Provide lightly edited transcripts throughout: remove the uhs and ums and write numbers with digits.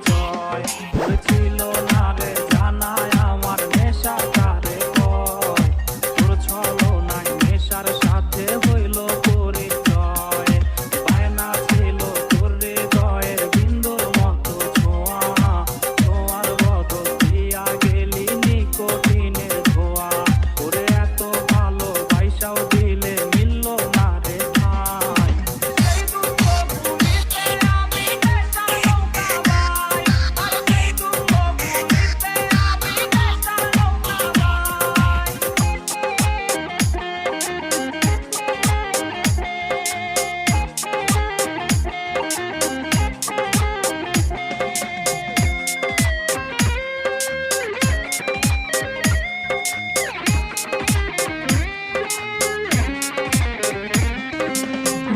পরিচয় ছিল না রে জানায় আমার নেশা কারে কয় তোর ছলনায় নেশার সাথে হইল পরিচয় বায়না ছিল তোর হৃদয়ের বিন্দুর মতো ছোঁয়া ছোঁয়ার বদল দিয়া গেলি নিকোটিনের ধোঁয়া ওরে এত ভালো পয়সাও দিলে মিলল না রে ভাই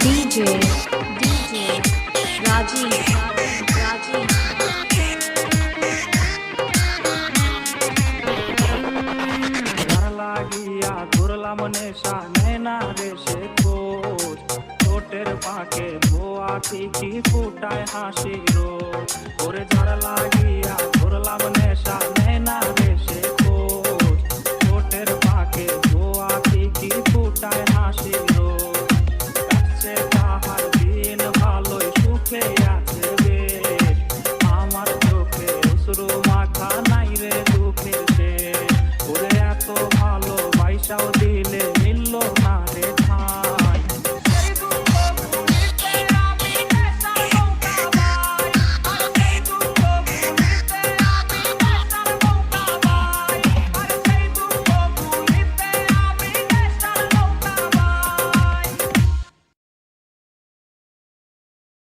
DJ Rajiv লাগিয়া ঘুরলাম নেশা নেয় না রে সে খোঁজ ঠোঁটের পাকে ভুয়া ঠিকই ফুটায় হাসি রোজ ওরে ঝড় লাগিয়া ঘুরলাম নেশা নেয় না রে সে খোঁজ ঠোঁটের পাকে ভুয়া ঠিকই ফুটায় হাসি রোজ কাছে তাহার দিন ভালোই সুখে আছে বেশ আমার চোখে অশ্রু মাখা নাই রে দুঃখের শেষ ওরে এত ভালো পয়সাও